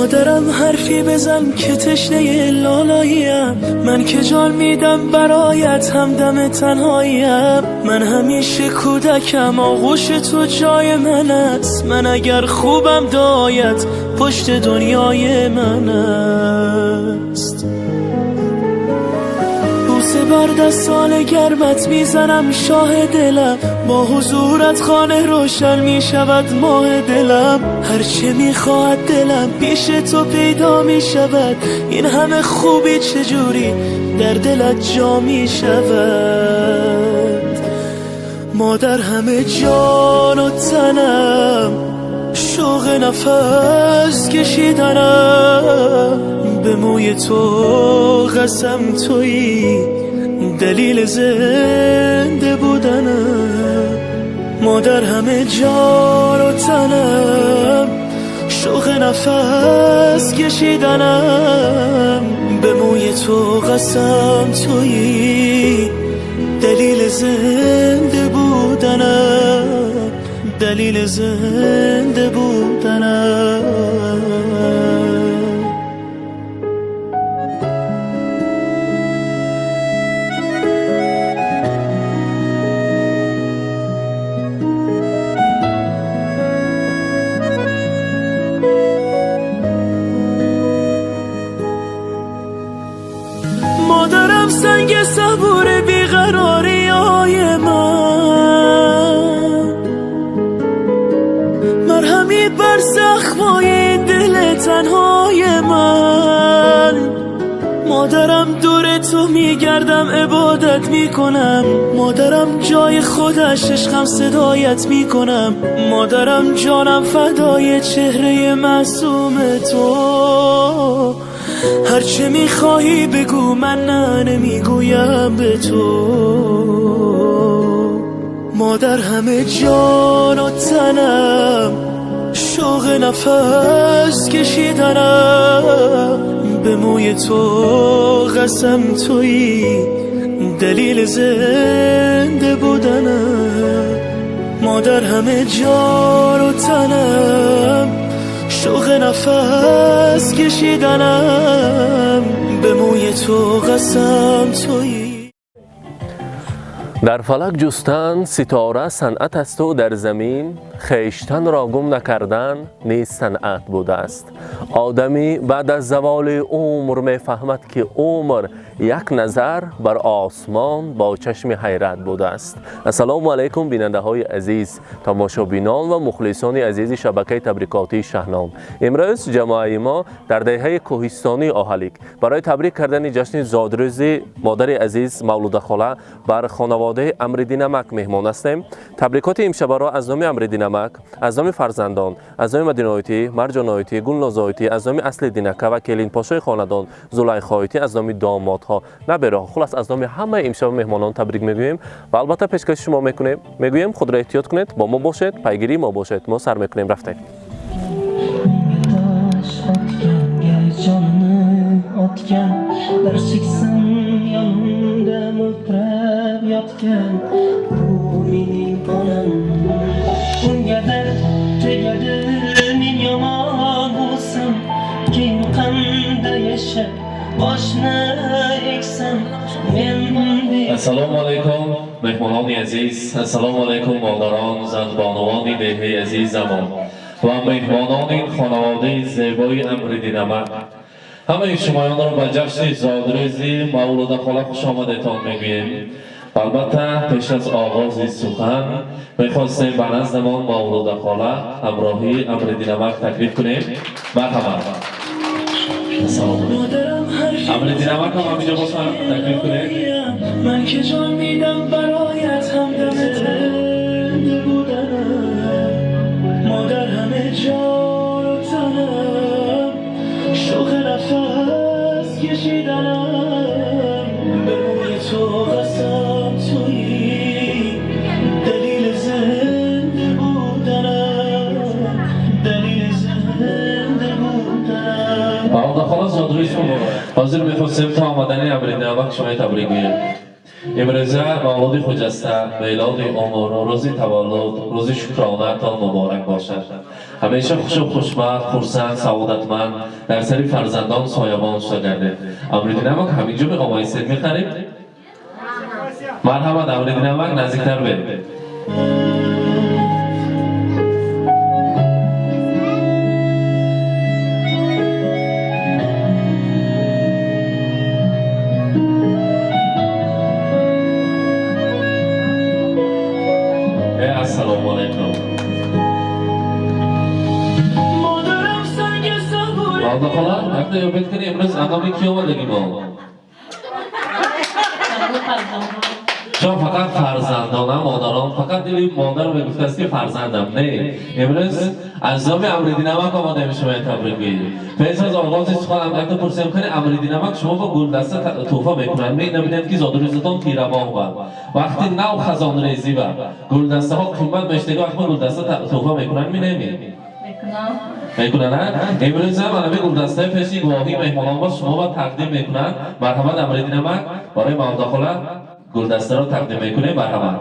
مادرم حرفی بزن که تشنه لالاییم، من که جان میدم برایت همدم تنهاییم. من همیشه کودکم آغوش تو جای من است، من اگر خوبم دایت پشت دنیای من است. بوسه بر دستان گرمت میزنم شاه دلم، با حضورت خانه روشن میشود ماه دلم. هرچه میخواهد دلم پیش تو پیدا میشود، این همه خوبی چجوری در دلت جا میشود. مادر همه جان و تنم، شوق نفس کشیدنم، به موی تو قسم تویی دلیل زنده بودنم. مادر همه جان و تنم، شوق نفس کشیدنم، به موی تو قسم تویی دلیل زنده بودنم، دلیل زنده بودنم. مادرم سنگ صبور بیقراری های من، مرهمی بر زخمای دل تنهای من. مادرم دور تو میگردم عبادت میکنم، مادرم جای خودش عشقم صدایت میکنم. مادرم جانم فدای چهره معصوم تو، هرچه میخواهی بگو من نه نمیگویم به تو. مادر همه جان و تنم، شوق نفس کشیدنم، به موی تو قسم تویی دلیل زنده بودنم. مادر همه جان و تنم، شوق نفس کشیدنم، به موی تو قسم تویی. در فلک جستن ستاره صنعت است و در زمین خویشتن را گم نکردن نیز صنعت بوده است. آدمی بعد از زوال عمر میفهمد که عمر یک نظر بر آسمان با چشم حیرت بوده است. السلام علیکم بیننده های عزیز، تماشابینان و مخلصان عزیز شبکه تبریکاتی شهنام. امروز جماعت ما در دهه کوهستانی آهلیک برای تبریک کردن جشن زادروزی مادر عزیز مولوده خاله بر خانواده امریدی نمک مهمان هستیم. تبریکات امشب را از نام امریدی نمک، از نام فرزندان، از نام مدینه آیتی، مرجان آیتی، گلناز آیتی، از نام اصل دینکه و کلین پاشای خاندان زلیخا آیتی، از نام دامادها نبره، خلاص از نام همه امشب مهمانان تبریک میگوییم و البته پیشکش شما میگوییم خود را احتیاط کنید، با ما باشید، پیگیری ما باشید. ما سر میکنیم رفتیم. السلام علیکم مهمانان عزیز، السلام علیکم مادران، زنبانوان دهه عزیزمان و مهمانان خانواده زیبای امریدی نمک. همه شمایان را به جشن زادروزی مولوده خاله خوش آمدتان میگوییم. البته پیش از آغاز سخن میخواستیم به نزدمان مولوده خاله همراهی امریدی نمک تکلیف کنیم. مرحبا. السلام علیکم. امریدی نمک هم همینجا باشن تکلیف کنیم. من که جان میدم برایت همدم زنده بودنم. مادر همه جان و تنم، شوق نفس کشیدنم، به موی تو قسم تویی دلیل زنده بودنم، دلیل زنده بودنم. مولوده خاله زادروزی حاضر میخواستیم تا آمدن امریدی نمک شما تبریک میگیم. امروزه مولود خجسته میلاد عمر روزی تولد روزی شکرانه تان مبارک باشد. همیشه خوش و خوشبخت، خرسند، سعادتمند در سری فرزندان سایبان شده گردید. امریدی نمک همینجا به آقای سید میخریم؟ مرحبا امریدی نمک نزدیکتر برید. السلام علیکم. والده خاله وقتی یاد کنی امروز اندامی کی آمدگی ما؟ شما فقط فرزندانم مادران فقط دلی مادر رو گفته است که فرزندم نه امروز اعضای امریدی نمک آماده می شما تبریک بگید. پیش از آغاز سخن اگه پرسیم کنی امریدی نمک شما با گلدسته تحفه میکنن می نبینید که زاد روزتون پیرامون بود وقتی نو خزان ریزی بود گلدسته ها قیمت بهشتگی وقتی گلدسته تحفه میکنن می نمی میکنن نه امروز هم علامه گلدسته پیشی گواهی مهمانان با شما با تقدیم میکنن. مرحبا امریدی نمک برای مداخله گلدسته رو تقدیم میکنه. مرحبا.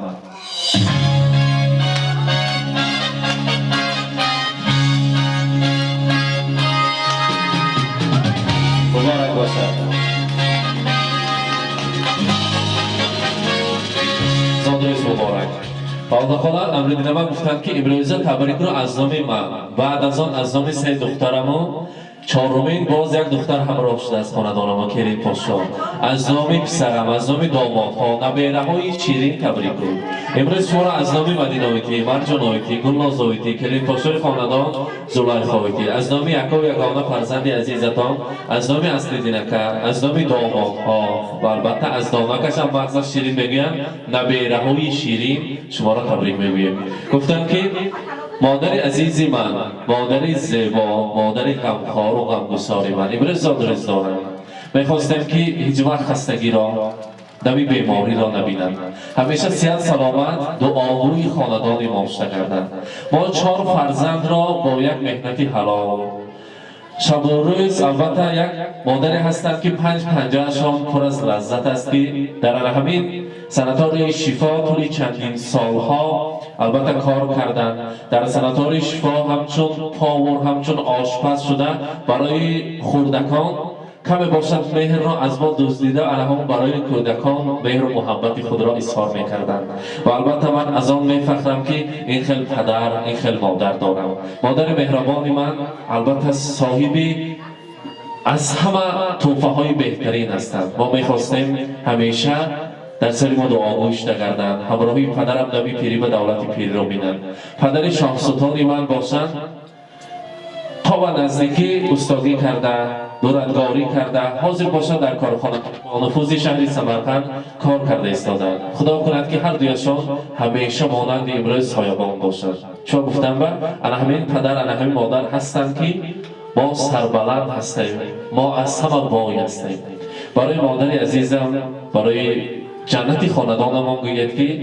مبارک باشد. زادروز مبارک. مداخله امریدی نمک گفتند که امروز تبریک رو از نام من بعد از آن از نام سه دخترمو چهارمین باز یک دختر همراه شده از خاندان ما کریم پاشا از نام پسرم از نام دامادها نبیره های شیرین تبریک رو امروز شما را از نام مدینه آیتی مرجان آیتی گلناز آیتی کریم پاشا خاندان زلیخا آیتی از نام یکا و یگانه فرزند عزیزتان از نام اصلی دینکه از نام دامادها و البته از دامکش هم مغزش شیرین بگویم نبیره های شیرین شما را تبریک میگویم. گفتم که مادر عزیزی من، مادر زیبا، مادر غمخوار و غمگساری من امروز زادروز دارم. میخواستم که هیچ وقت خستگی را نمی بیماری را نبینند. همیشه صحت سلامت دعاگوی خاندان ما شده گردند. ما 4 فرزند را با یک مهنتی حلال شب و روز البته یک مادری هستند که 5 پنجه‌شان پر از لذت است که در همین سناتوری شفا طول چندین سالها البته کار کردند. در سناتوری شفا همچون پاور همچون آشپز شده برای خوردکان کمی باشد مهر را از ما دزدیده الان برای کودکان مهر و محبت خود را اظهار می‌کردند و البته من از آن می‌فخرم که این خیل پدر این خیل مادر دارم. مادر مهربان من البته صاحبی از همه تحفه‌های بهترین هستند. ما می‌خواستیم همیشه در سر ما دعاگوی شده گردند. همراهی پدرم نبی پیری به دولت پیری را بینند. پدر شاه سلطان من باشند تا و نزدیکی استادی کرده دورتگاری کرده حاضر باشد در کارخانه نفوذی شهری سمرقند کار کرده ایستادند. خدا کند که هر دویشان همیشه مانند امروز سایبان باشد. چون گفتم انا همین پدر انا همین مادر هستند که ما سربلند هستیم ما از همه بای هستیم. برای مادر عزیزم برای جنت خاندان ما گوید که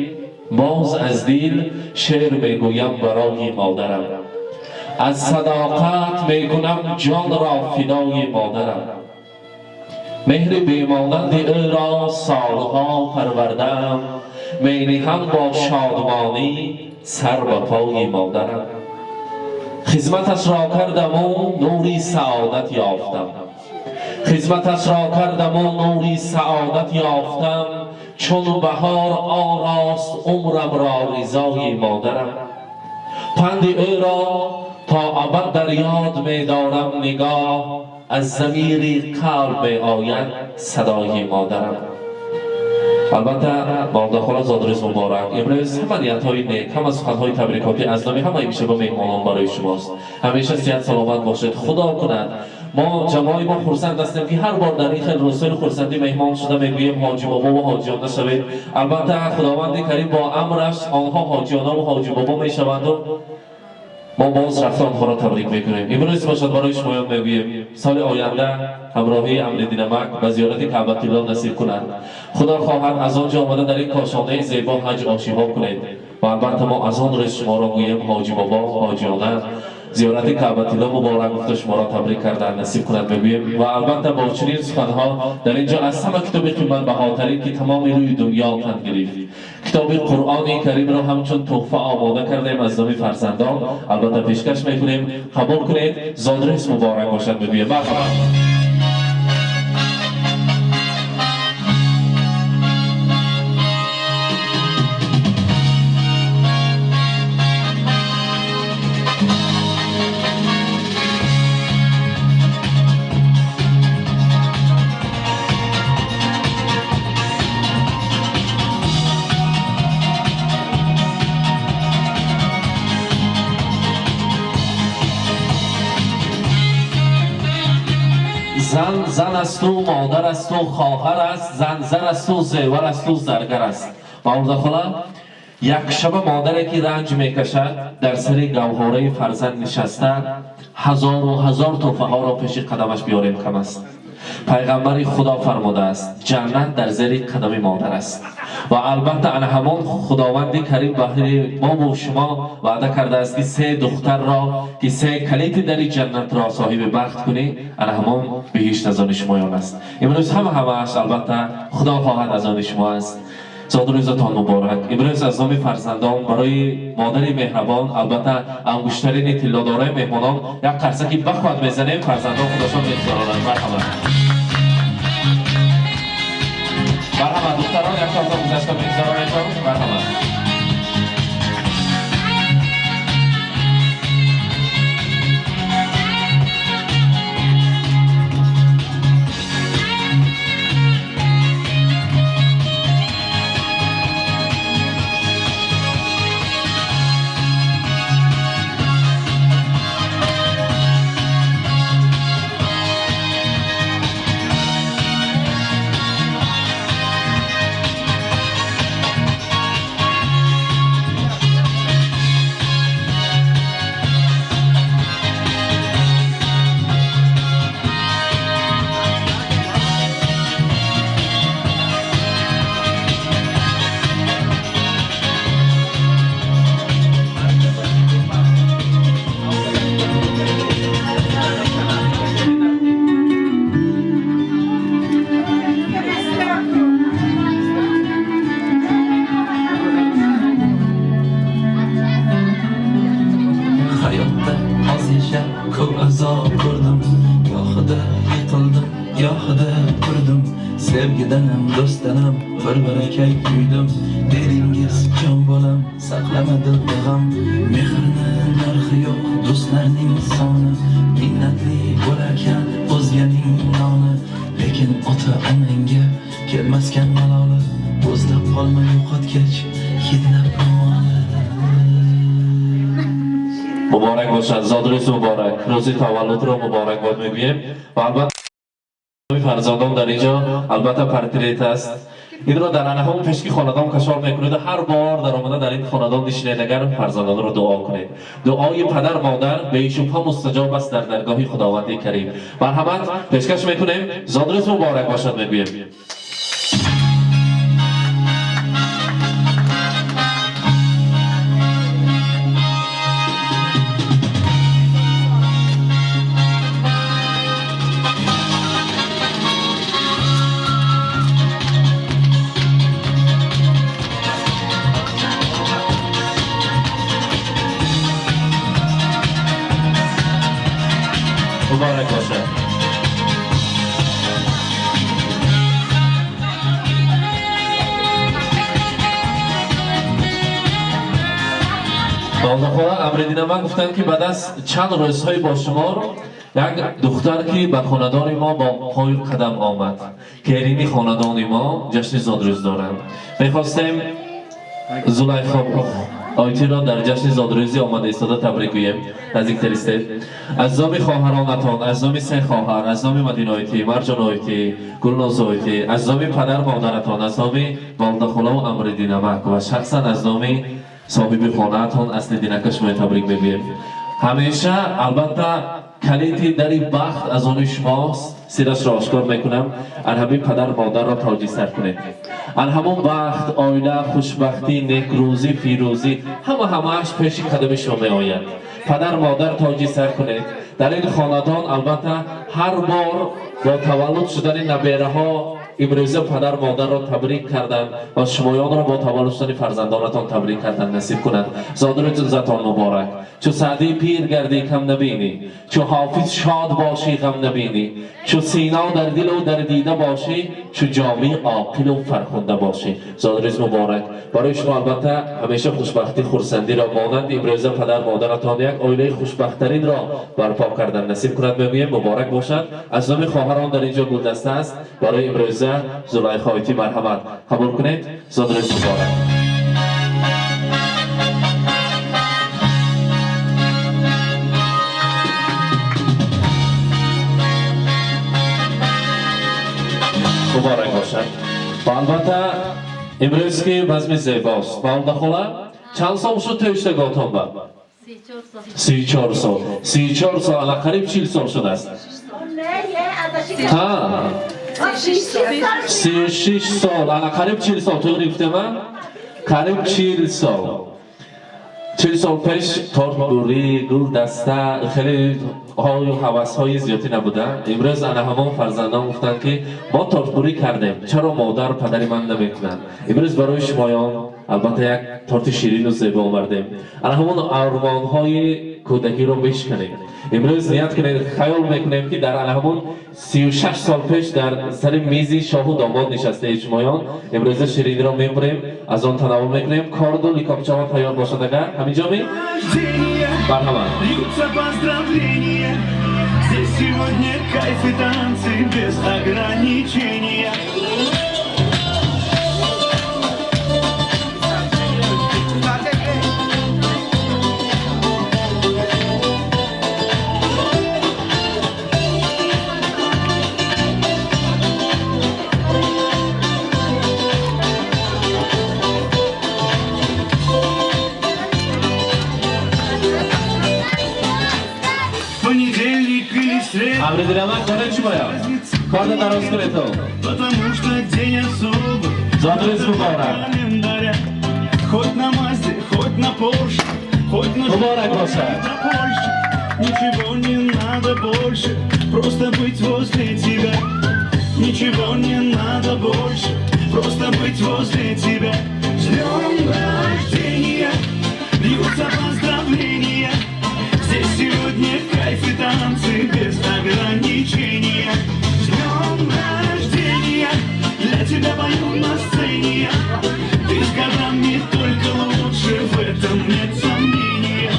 باز از دل شعر میگویم برای مادرم از صداقت میکنم جان را فدای مادرم مهر بیمانند او را سالها پروردم مینهم با شادمانی سر به پای مادرم خدمتش را کردم و نوری سعادت یافتم خدمتش را کردم و نوری سعادت یافتم چون بهار آراست عمرم را رضای مادرم پند او را تا ابد در یاد می دارم نگاه از ضمیر قلب می آید صدای مادرم. البته مداخله زادروز مبارک امروز همه نیت‌های نیک هم از سخن‌های تبریکاتی از نام همه میشه با مهمانان برای شماست. همیشه صحت سلامت باشید. خدا کند ما جماعی ما خرسند هستیم که هر بار در این خیل رسول خرسندی مهمان شده میگوییم حاجی بابا و حاجیانه شوید. البته خداوند کریم با امرش آنها حاجیانه و حاجی بابا میشوند و ما باز رفته آنها را تبریک میکنیم. امروز باشد برای شما میگوییم سال آینده همراهی امریدی نمک و زیارت کعبة الله نصیب کند. خدا خواهد از آنجا آمده در این کاشانه زیبا حج آشیبا کنید و البته ما از آن روز شما را گوییم حاجی بابا حاجیانه زیارت کعبه الله مبارک گفته شما را تبریک کردن نصیب کند بگویم و البته با چنین سخنها در اینجا از همه کتاب قیمت بهاترین که تمام روی دنیا پند گرفت کتاب قرآن کریم را همچون تحفه آماده کردیم از نام فرزندان البته پیشکش میکنیم قبول کنید زادروز مبارک باشد بگویم مرحبا زن است و مادر است و خواهر است زن زر است و زیور است و زرگر است مورد خلا یک شب مادری که رنج میکشد در سر گوهره فرزند نشسته هزار و هزار تحفه ها را پیش قدمش بیاریم کم است پیغمبر خدا فرموده است جنت در زیر قدم مادر است و البته ان همان خداوند کریم بهر ما و شما وعده کرده است که سه دختر را که سه کلید در جنت را صاحب بخت کنی ان همان بهشت از آن شمایان است امروز همش البته خدا خواهد از آن شما است زادروزتان مبارک امروز از نام فرزندان برای مادر مهربان البته انگشترین طلاداره مهمانان یک قرصکی بخواد میزنیم فرزندان خودشان میگذارند مرحبا مرحبا دختران یک تازه گذشته میگذارند مرحبا Sevgidanim, do'stanim, bir-birakay kuydim Dedingiz jon bolam, saqlamadim g'am Mehrni narxi yo'q, do'stlarning soni Minnatli bo'larkan o'zganing noni Lekin ota-onangga kelmaskan maloli O'zlab qolma yo'qotgach, hidlab ro'moli مبارک باشد زادروز مبارک روز تولد را مبارک باد میگویم و البته فرزندان در اینجا البته پرتریت است این را در انهام پشکی خاندان کشار میکنید هر بار در آمده در این خاندان نشینید اگر فرزندان را دعا کنید دعای پدر مادر به شبه مستجاب است در درگاه خداوند کریم مرحمت پیشکش میکنیم زادروز مبارک باشد میگویم مبارک باشد والدخواه امردینما گفتن که بعد از چند روزهای با شمار یک دختر که به خاندان ما با پای قدم آمد که این خاندان ما جشن زادروز دارند میخواستیم زلیخا آیتی را در جشن زادروزی آمده ایستاده تبریک گوییم نزدیکتر استید از نام خواهرانتان از نام سه خواهر از نام مدینه آیتی مرجان آیتی گلناز آیتی از نام پدر مادرتان از نام والدخلا و امردینمک و شخصا از نام صاحب خانه‌تان اصل دینکش ما تبریک بگوییم همیشه البته کلیدی در بخت از آن شماست سیرش را آشکار میکنم همین پدر مادر را تاجی سر کنید همون بخت آینه خوشبختی نکروزی فیروزی همهش پیش قدم شما می آید پدر مادر تاجی سر کنید. در این خاندان البته هر بار با تولد شدن نبیره ها امروزه پدر مادر را تبریک کردند و شمایان را با تولد شدن فرزندانتان تبریک کردند. نصیب کند زادرتون زتان مبارک. چو سعدی پیر گردی کم نبینی، چو حافظ شاد باشی غم نبینی، چو سینا در دل و در دیده باشی، چو جامی عاقل و فرخنده باشی. زادروز مبارک. برای شما البته همیشه خوشبختی خرسندی را مانند امروزه پدر مادرتان یک عائله خوشبخت‌ترین را برپا کردن نصیب کند. میگویم مبارک باشد. از نام خواهران در اینجا گلدسته است برای امروزه زلیخا ایتی مرحمت قبول کنید. زادروز مبارک. مبارک باشد. و البته امروز که بزم زیباست. بالده خوله چند سال شد تویشتگاتان با؟ 34 سال. 34 سال الان قریب 40 سال شده است. ها 36 سال الان قریب 40 سال تو گرفتم قریب 40 سال. 40 سال پیش تارت دوری گل دسته خیلی های و حوث های زیادی نبوده. امروز انا همون فرزندان گفتن که ما تارت دوری کردیم چرا مادر پدری من نمیکنن. امروز برای شمایان البته یک تارت شیرین و زیبا آوردیم. انا همون آرمان های کودکی رو بشکنیم. امروز نیت کنید خیال میکنیم که در انا همون 36 سال پیش در سر میزی شاه و داماد نشسته شمایان. امروز شیرین رو میبریم از آن تناول میکنیم. کارد و لیکاپچه تیار باشد اگر همینجا می مرحبا. Здесь сегодня кайф и танцы без ограничения. Амридинамак кора чӣ бояд? Корда дароз кунед то. Потому что день особый. Зодруз муборак. Хоть на Мазде, хоть на Порше, хоть на Муборак бошад. Польше. Ничего не надо больше, просто быть возле тебя. Ничего не надо больше, просто быть возле тебя. С днем рождения льются поздравления. Здесь сегодня кайф и танцы без ограничения. С днем рождения для тебя пою на сцене. Ты с годами только лучше, в этом нет сомнения.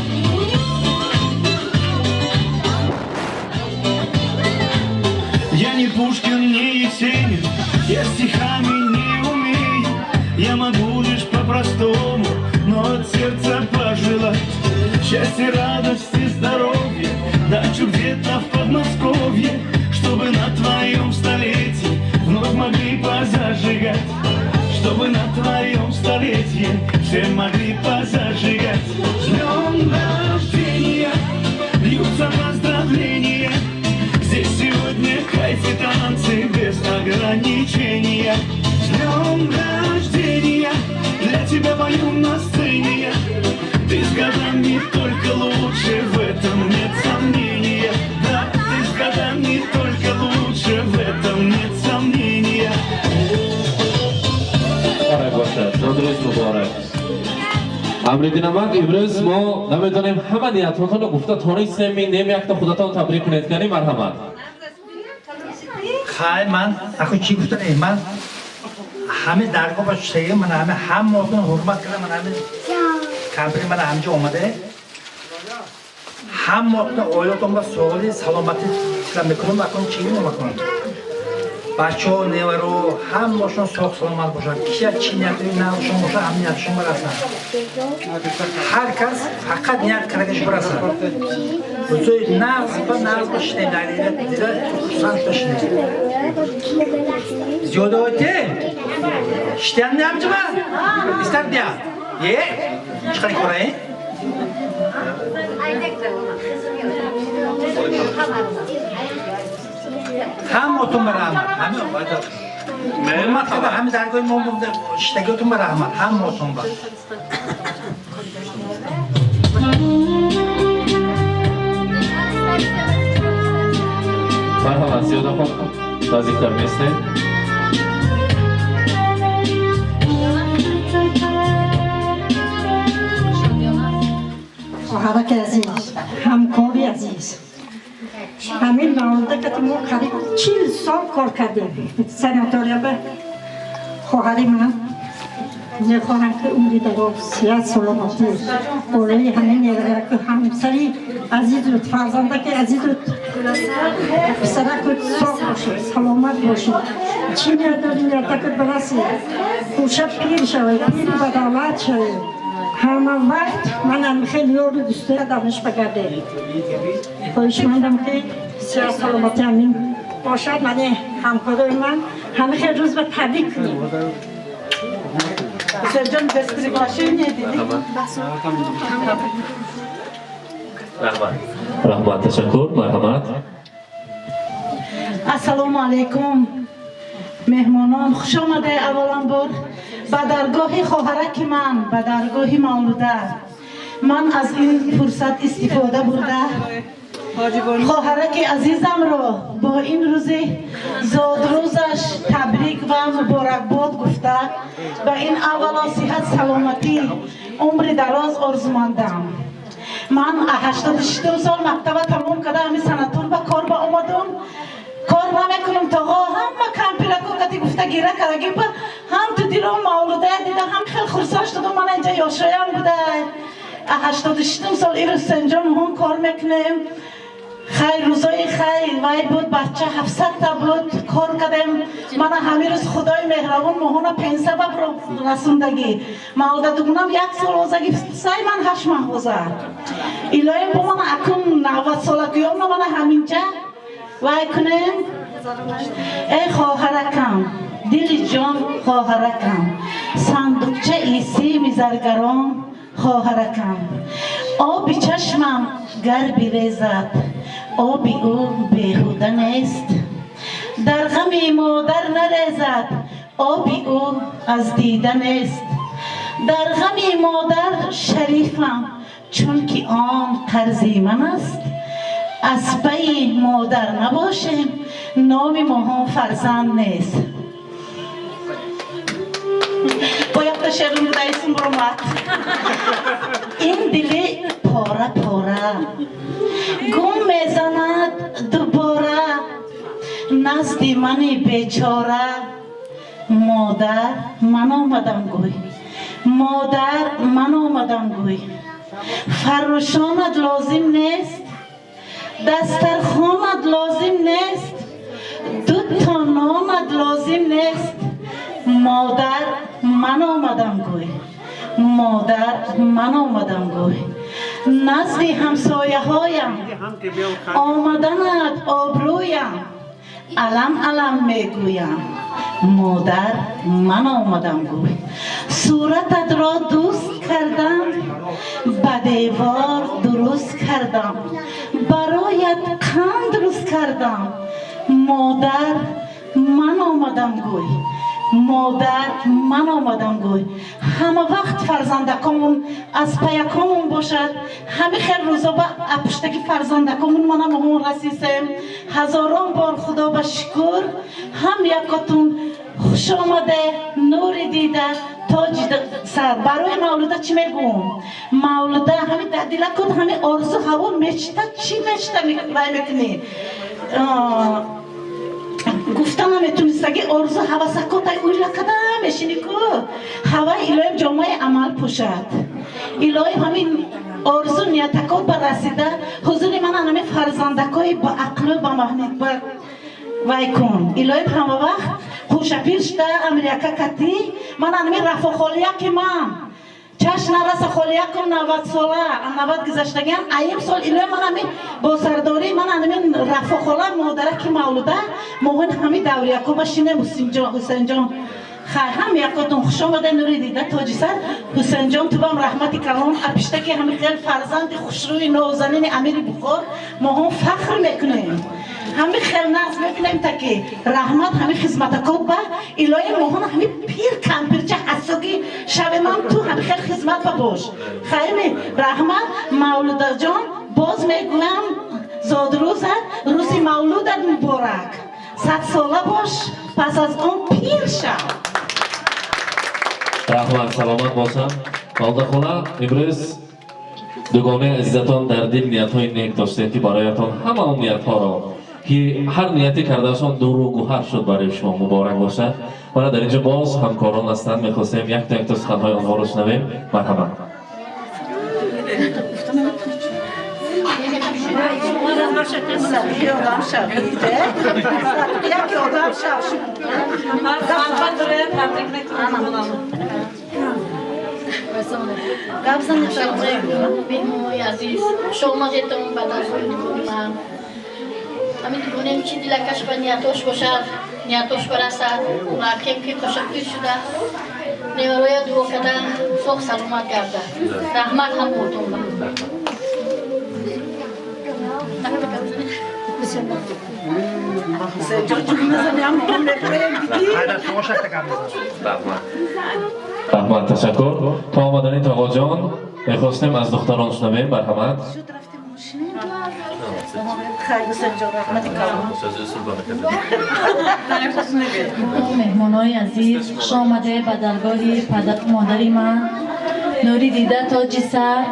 Я не Пушкин, не Есенин, я стихами не умею. Я могу лишь по-простому, но от сердца пожелать счастья, радости, здоровья, дачу где-то в Подмосковье, чтобы на твоем столетии вновь могли позажигать, чтобы на твоем столетии все могли позажигать. С днем рождения льются поздравления. Здесь сегодня кайф и танцы без ограничения. С днем рождения для тебя пою на сцене. Ты с годами только лучше, в этом нет сомнения. Да, ты с годами только лучше, в этом нет сомнения. مبارک باشد. زادروز مبارک. امریدینامک امروز ما نمیدانیم همه نیتاتون رو گفته تانستیم نیم یک تا خودتان تبریک کنید کنی مرحمت. خیلی من اخو چی گفتن من همه درگاه باشه من هم مردم حرمت کردم من همه کمپری من همجا اومده هم مردم اویلاتون با سوالی سلامتی تیلم میکنم بکنم چی نمیکنم بچه ها نیورو هم باشون ساق سلامت باشن کیا چی نیتوی نهاشون باشه هم نیتشون برسن هر کس فقط نیت کردش برسن بزرگ ناز باشنه دلیل دیده سنت باشنه زیاده هایده شتیم نیم چه من استر دیا یه چکاری کنه همتون به رحمت همه درگاه ما بوده اشتگیتون به رحمت همتون به نصیحت خود نزدیکتر میستیم. خواهرک عزیز، همکاری عزیز، همین مورد که ما قریب 40 سال کار کردیم سناتوریا به خواهری من میخواهم که عمری دراز، صحت سلامتی اولای همین یه که همسری عزیز رو فرزنده که عزیز رو پسره که صاف باشه، سلامت باشه، چی نداری یاده که برسی خوشه پیر شوید، پیر بدولت شوید. همه وقت من خیلی یاد دوستی دانش بگرده خواهشمندم که صحت سلامتی همین باشد. من همکارای من همه خیلی روز به تبریک کنیم. سرجان دستری باشه نیدیدی؟ رحمت تشکر مرحمت. السلام علیکم مهمانان، خوش آمده. اولا بار به درگاه خواهرک من، به درگاه مولوده من از این فرصت استفاده برده خواهرک عزیزم را با این روز زادروزش تبریک و مبارکباد گفته و این اولا صحت سلامتی عمر دراز آرزومندم. من 86 سال مکتب تمام کرده همین سنتور به کار با اومدم. کار نمیکنم تا همه کمپیلکو کتی گفته گیره کرده هم تو دیرم مولوده دیده هم خیلی خرسان شدم. من اینجا یاشایم بوده 86 سال این رو سنجا هم کار میکنیم. خیلی روزای خیلی وای بود، بچه 700 تا بود کار کردیم. من همین روز خدای مهربان مهونه 5 سبب رو رسوندگی مولده دوگونم 1 سال وزگی سای من 8 ماه وزه ایلایم با من اکن 90 سالگیام من همینجا وای کنیم. ای خواهرکم دل جان خواهرکم صندوقچه ایسی میزرگران خواهرکم آبی چشمم گر بیریزد آبی او بیهوده نیست. در غم مادر نریزد آبی او از دیده نیست. در غم مادر شریفم چون که آن قرضی من است. از پی مادر نباشیم نام ما هم فرزند نیست. با یک تا شعر بوده ایسون برامد این دلی پاره پاره گم میزند دوباره نزد من بیچاره. مادر من آمدم گوی، مادر من آمدم گوی. فروشانت لازم نیست، دسترخوانت لازم نیست، دو تا نانت لازم نیست. مادر من آمدم گوی، مادر من آمدم گوی. نزد همسایه هایم آمدنت آبرویم علم علم میگویم. مادر من آمدم گوی. صورتت را دوست کردم به دیوار درست کردم برایت قند درست کردم. مادر من آمدم گوی، مادر من آمدم گوی. همه وقت فرزندکمون از پیکمون باشد. همه خیلی روزا با پشتکی فرزندکمون منم همون رسیسیم. هزاران بار خدا به شکر هم یکاتون خوش آمده نور دیده تاج سر. برای مولوده چی میگم؟ مولوده همین ددیله کن همین آرزو هوا میچته چی میچته میکنی؟ گفتم نمیتونستگی آرزو حواسکاتای اویلا کده میشینی که هوا ایلایم جامعه عمل پوشد. ایلایم همین آرزو نیتکات برسیده حضور من همین فرزندکای با عقل و با مهنیت وای کن. ایلایم همه وقت خوش پیرشته امریکا کتی من همین رفا خالیا که من چش نرسه خالیا کن 90 ساله 90 گذشتگیم ایم سال ایلوی من همین با سرداری من همین رفا خاله مادره که مولوده موهن همین دوری اکو باشینه حسین جان خیلی هم یکاتون خوش آمده نوری دیده تاجی سر حسین جان تو بام رحمتی کلام اپشته که همین خیلی فرزند خوشروی نوزنین امیر بخور ما هم فخر میکنیم. همین خیلی ناز میکنیم تا که رحمت همین خدمت کود با ایلای موهن همین پیر کمپیرچه حساگی شب من تو همین خیلی خدمت باش. خیلی رحمت مولوده جان باز میگویم زادروزت روزی مولودت مبارک 100 ساله باش پس از اون پیر شو رحمت سلامت باشم والده خونه امروز دوگانه عزیزتان در دل نیت‌های نیک داشتید که برایتان همه اون نیت‌ها را که هر نیتی کردهشان دور و گوهر شد برای شما مبارک باشد و در اینجا باز همکاران هستند می‌خواستیم یک تا سخن‌های آنها را شنویم مرحبا مهمونای عزیز شامدتون بعد از اون میکنم همین میکنیم چی دلکش به نیتاش باشد نیتاش برسد مرکم که تشکر شده نیروی دو کردن صبح سلامت گرده رحمت هم بودم رحمت تشکر تا آمدنی آقا جان میخواستیم از دختران شنویم مرحمت مهمانای عزیز خوش آمده به درگاه پدر مادری من نوری دیده تاج سر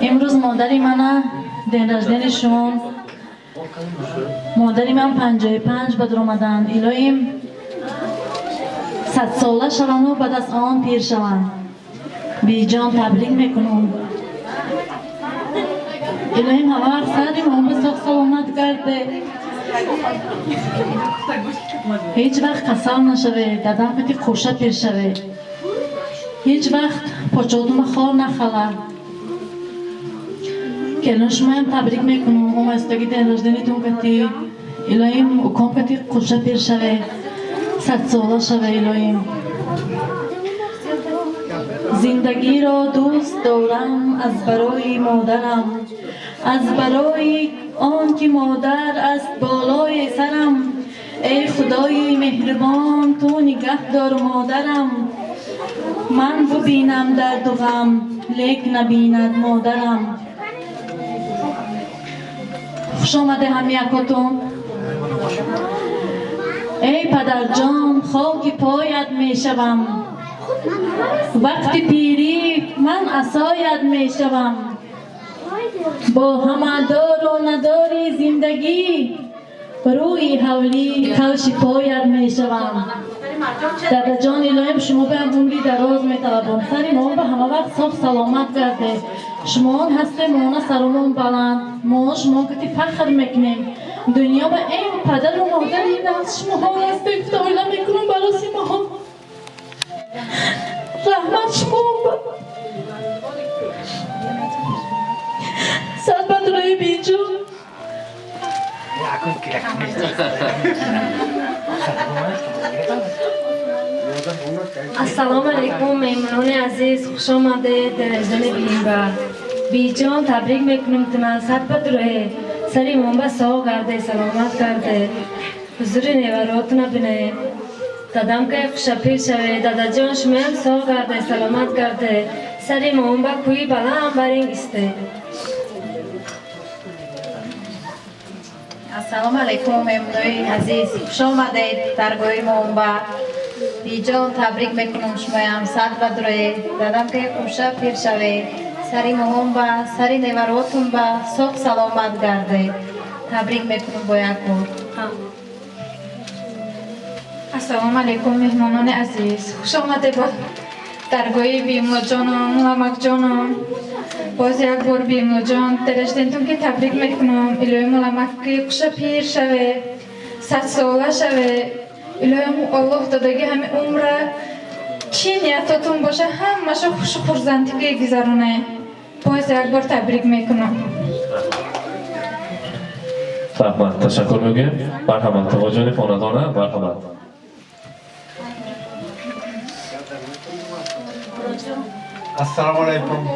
امروز مادری من دین رجدنشون مادری من 55 به در آمدن الهیم 100 ساله شوند و بعد از آن پیر شوند بی جان تبریک میکنم الهیم همه افسریم هم به سخت سلامت کرده هیچ وقت قسم نشوه دادم کتی خوشه پیر شوه هیچ وقت پاچادم خوار نخلا کلون شما هم تبریک میکنم هم استاگی دین رجدنیتون کتی الهیم اکام کتی خوشه پیر شوه 100 ساله شوه الهیم زندگی را دوست دارم از برای مادرم از برای آن که مادر است بالای سرم ای خدای مهربان تو نگه دار مادرم من ببینم درد و غم لیک نبیند مادرم خوش آمده هم یکاتون ای پدر جان خاک پایت می شوم وقتی پیری من عصایت می شوم با همه دار و نداری زندگی روی حولی کوش پایت می شوم دادا جان الهیم شما به عمری دراز می طلبم سری ما به همه وقت صاف سلامت کرده شما هسته مانا سرمون بلند ما شما کتی فخر میکنیم دنیا به این پدر و مادر این از شما هست افتایله میکنم براسی ما رحمت شما سر بدروی بیجون السلام علیکم مهمانان عزیز خوش آمده در ازدن بیمبر بیجان تبریک میکنم تمام سر بدروی سری منبع ساو کرده سلامت کرده حضور نیوراتون بینه دادم که خوش پیر شوه دادا جان شما هم ساو کرده سلامت کرده سری منبع کوی بلا هم برین استه السلام علیکم مهمونای عزیز خوش آمدید درگاه منبع بیجان تبریک میکنم شما هم سر بدروی دادم که خوش پیر شوه سری منبع سری نیوراتون با صبح سلامت کرده تبریک میکنم با یک بار السلام علیکم مهمانان عزیز خوش آمده با درگاه بیملا جانم ملامک جانم باز یک بار بیملا جان درشدنتون که تبریک میکنم الهی ملامک که خوش پیر شوه 100 ساله شوه الهی الله دادگی همه عمره چی نیتاتون باشه همه خوش خورزندگی گذرونه باز یک بار تبریک میکنم رحمت تشکر میگیم مرحمت توجه خاندانه مرحمت السلام علیکم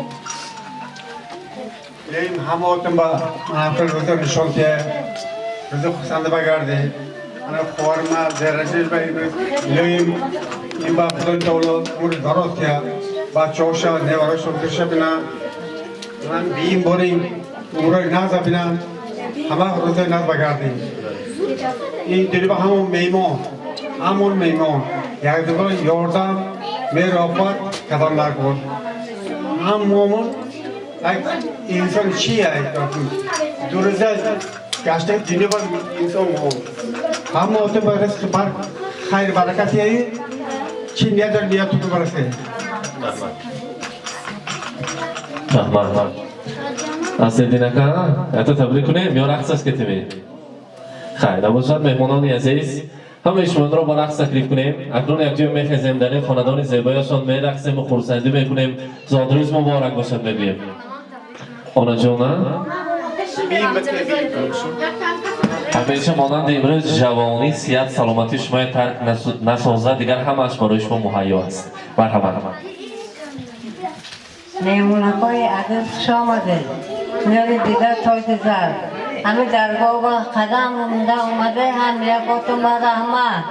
این هماتون با محفل روزا نشان که روزا خوشنده بگرده انا خوارما درجه بگیریم این با خودن دولت مورد دراز که بچه هاشا نیوارشون کشه بینن من بیم باریم امورای نازا بینن همه روزه نت بگردیم این دلیل همون میمون یک دیگر یاردم میرافت کدام نکن هم مومون یک انسان چیه دو روزه گشته دینی با انسان مومون هم موته برس که بر خیر برکتی هایی چی نیت در نیت تو برسه رحمان از دینکا اتو تبریک کنیم یا رقص است که تیمی خیر باشد مهمانان عزیز همه شما را با رقص تکلیف کنیم اکنون یک جمع میخیزیم در این خاندان زیبایشان میرقصیم و خورسندی میکنیم زادروز مبارک باشد بگویم آنا جانا همیشه مانند امروز جوانی صحت سلامتی شما ترک نسازد دیگر همش برای شما مهیا است مرحبا مهمونکای عزیز خوش آمده میاری دیگر تایت زد همه درگاه و قدم مونده اومده هم یکاتون با رحمت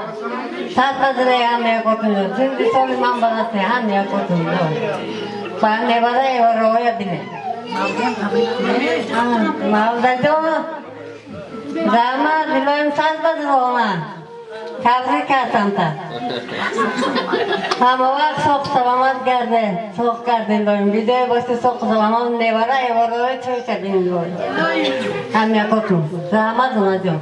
صد قدره هم یکاتون دار زندی سالی من برسته هم یکاتون دار با نبره ایوه روی بینه مالده جان رحمت دلویم صد بدر آمد تبریک هستم تا همه وقت سوق سلامت کرده سوق کردین داریم بیده باشته سوق سلامت نبره ایوارای چوی چبین داریم هم یکاتون رحمت اونا جان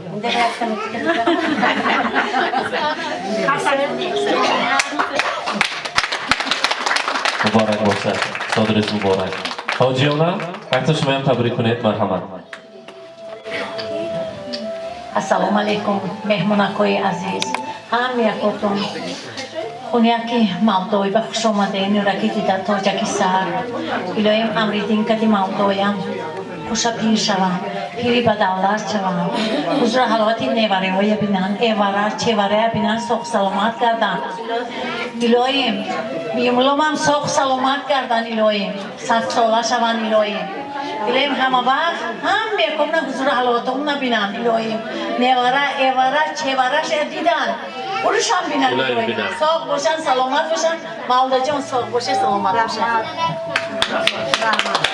مبارک باشد صادرش مبارک حاجی اونا وقت شما هم تبریک کنید مرحمت السلام علیکم مهمونکای عزیز هم یکاتون خونیاکی مالدوی به خوش آمده این رکی دیده تاجکی سر الهیم امریدین کدی مالدویم خوشا پیر شوم پیری به دولت شوم حضور حلواتی نیواره های بینن ایواره چیواره بینن سوخ سلامت کردن الهیم بیمولم هم سوخ سلامت کردن الهیم 100 ساله شوند الهیم الهیم همه وقت هم میکنن حضور حلواتون نبینن الهیم نیواره ایواره چیواره شد دیدن اونش هم بینن الهیم ساق باشن سلامت باشن مولده جان ساق باشه سلامت باشن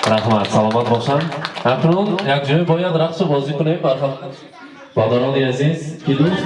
رحمت سلامت باشن اکنون یک جای باید رقص و بازی کنیم برادران عزیز که دوست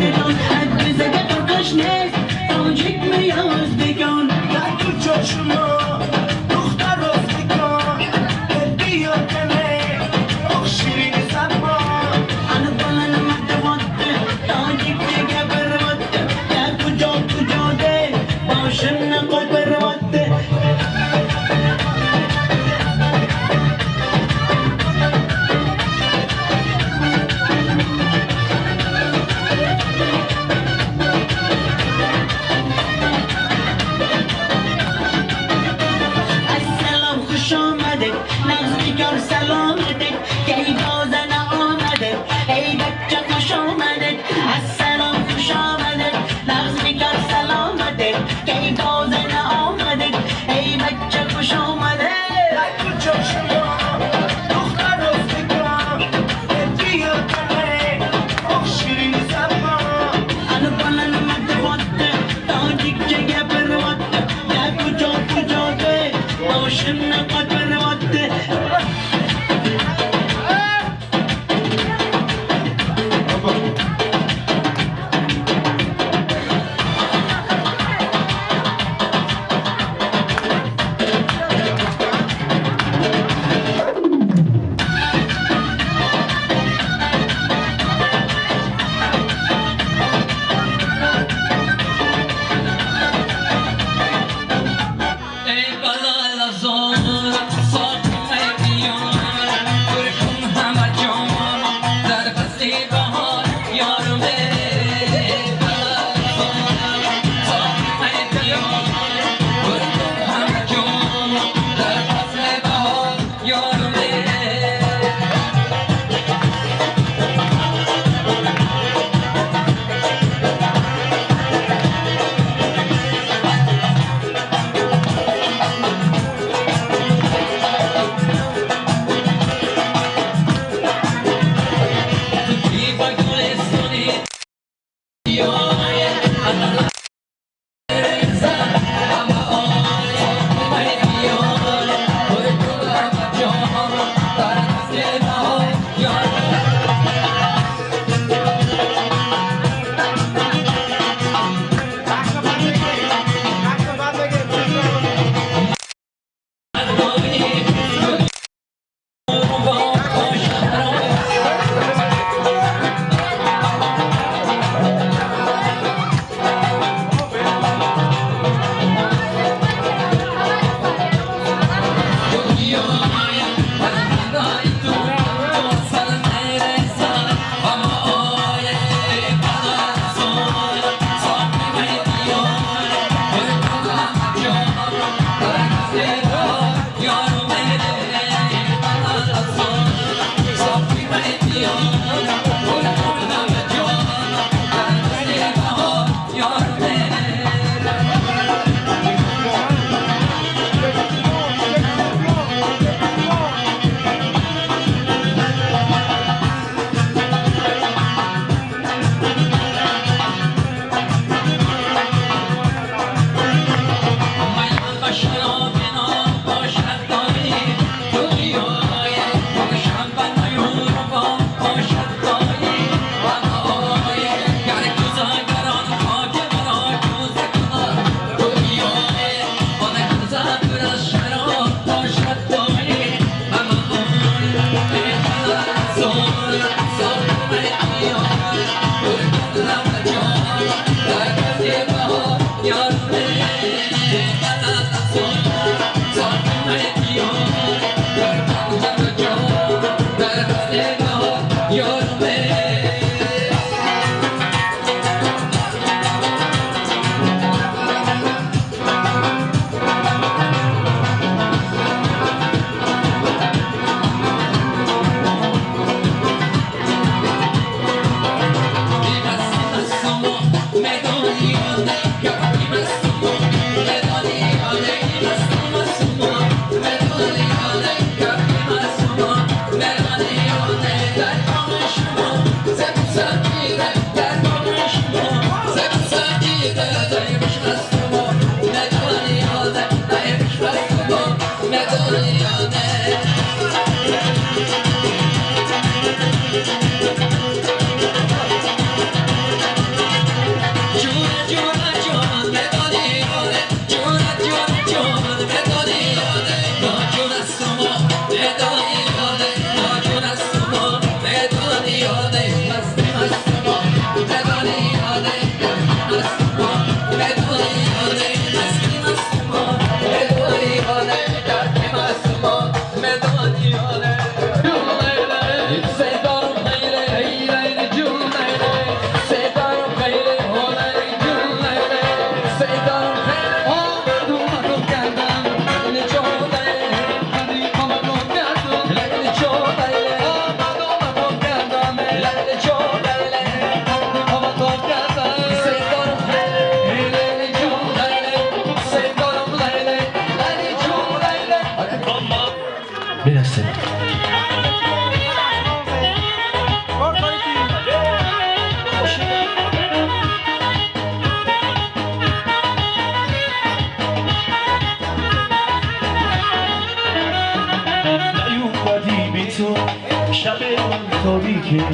شب من تاریکه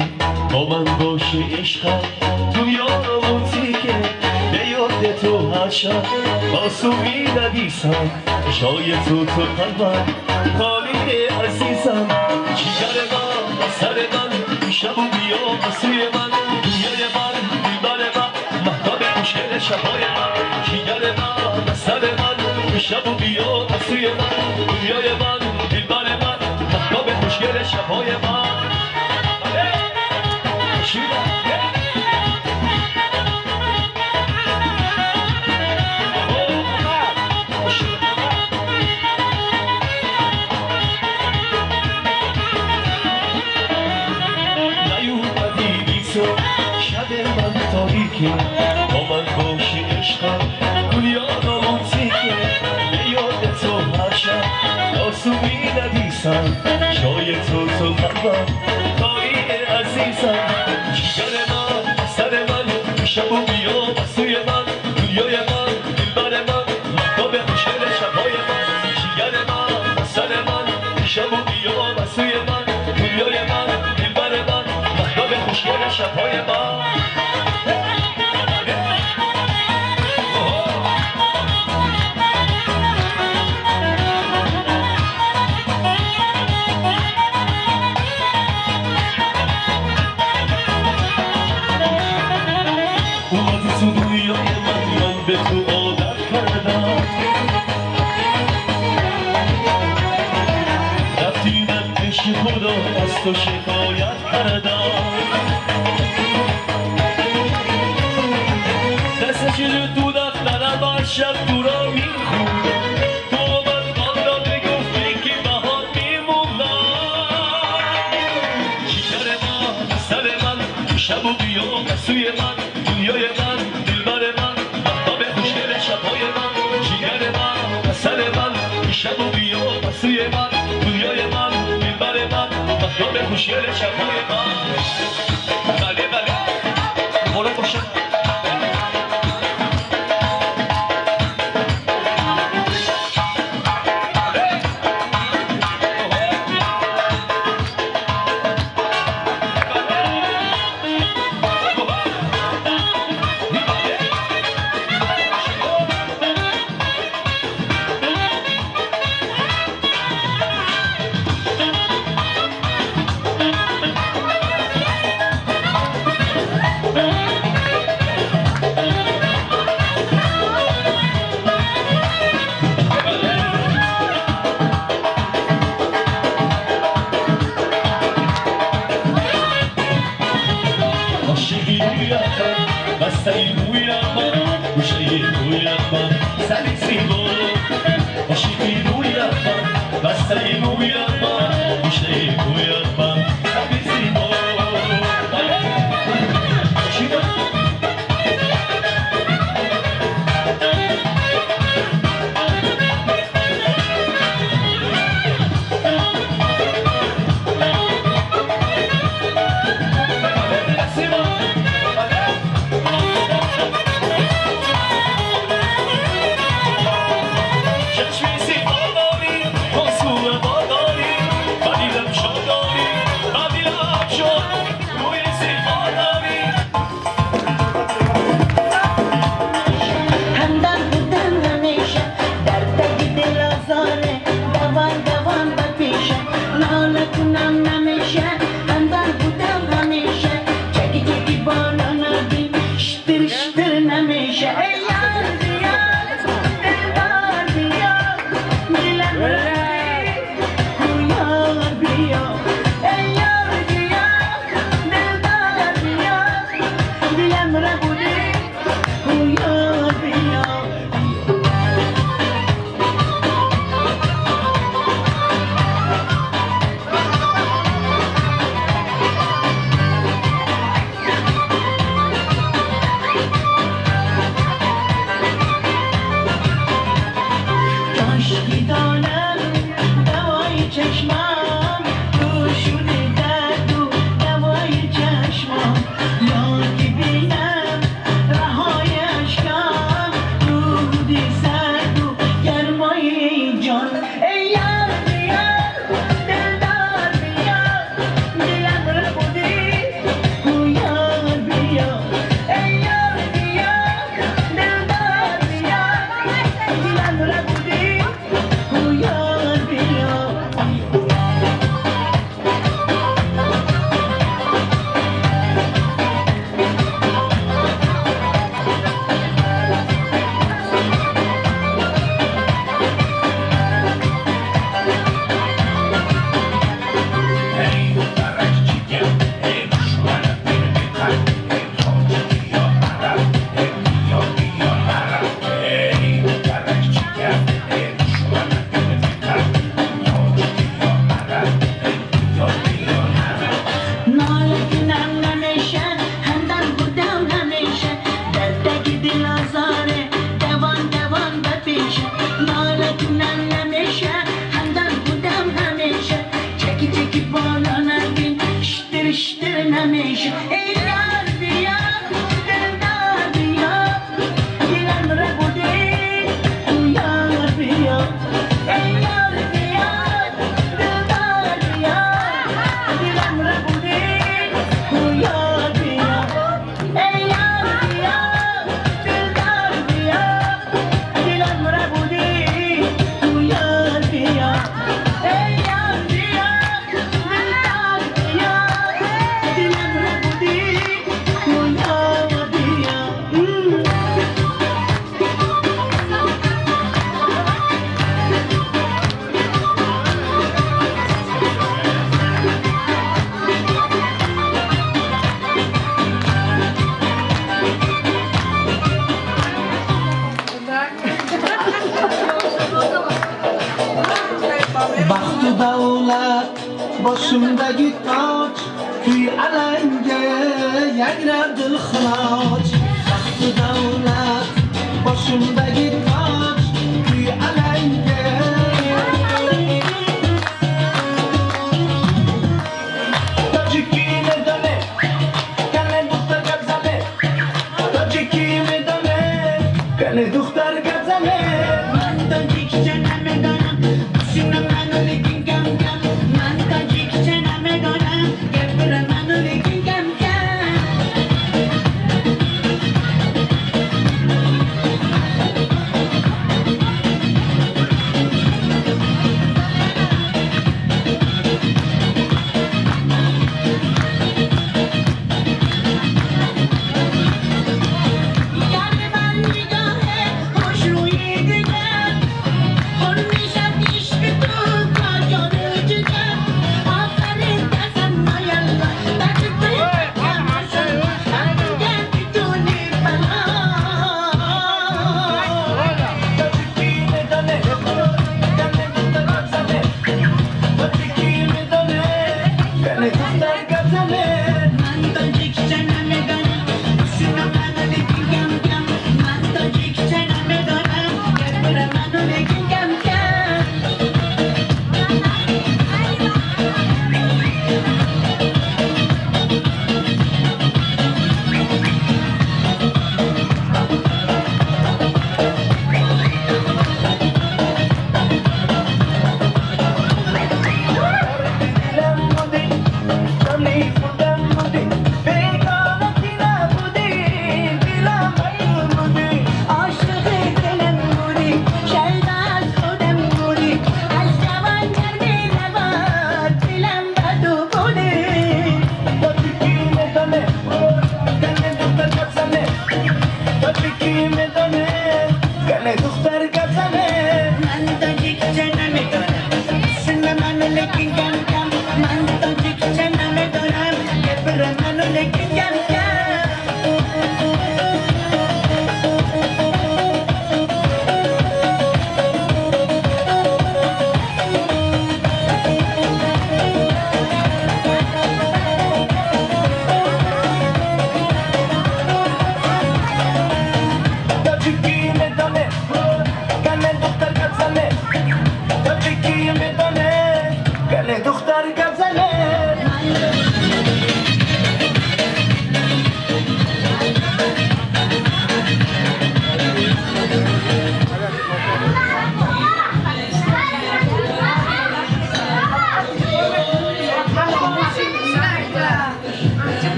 با من باشی عشقم تو یارمون تیکه به یاد تو هر شب آسومی نویسم جای تو قلبم خالی عزیزم جگر من سر من شب و بیا سوی من دنیای من دیدار من مهتاب خوشگل شبای من جگر من سر من شب و بیا سوی من دنیای من دیدار من مهتاب خوشگل شبای من شب من تاریکه با من باشی عشقم دنیا رومانتیکه به یاد تو هر شب آسومی نویسم جای تو قلبم خالی عزیزم جگر من سر من شب و بیا سوی من دنیای من دلبر من مهتاب خوشگل شبهای من جگر من سر من شب و بیا سوی من دنیای من دلبر من مهتاب خوشگل شبهای من به تو عادت کردم رفتی من عشق خدا از تو شکایت کردم دست شده تو دفترم هر شب تو را میخوندم تو من قام را بگفتی که بهار میموندم جگر من سر من شب و بیا سوی من دنیای من دلبر من خوشگل شبهای من جگر من سر من شب و بیا سوی من دنیای من دلبر من مهتاب خوشگل شبهای من بله بله برو باشه عاشقی رویت بستگی رویت گوشه رویت سری سیگار عاشقی رویت بستگی رویت گوشه رویت سری سیگار başımdaki taç Tüy alenge yegrerdi hılaç Baktı devlet başımdaki taç Tüy alenge Tacikine döne Kane duhtar gabzale Tacikine döne Kane duhtar gabzale Man tacik ceneme dönem Sinem ben öyle kim gam gam Man tacik ceneme dönem Gebre ben öyle kim gam gam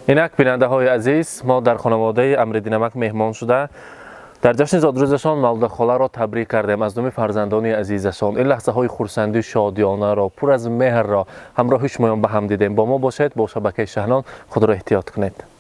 اینک بیننده های عزیز، ما در خانواده امریدینمک مهمان شده در جشن زادروزشان مولوده خاله را تبریک کردیم. از نام فرزندان عزیزشان این لحظه های خرسندی شادیانه را پر از مهر را همراه شما به هم دیدیم. با ما باشید، با شبکه شهنان خود را احتیاط کنید.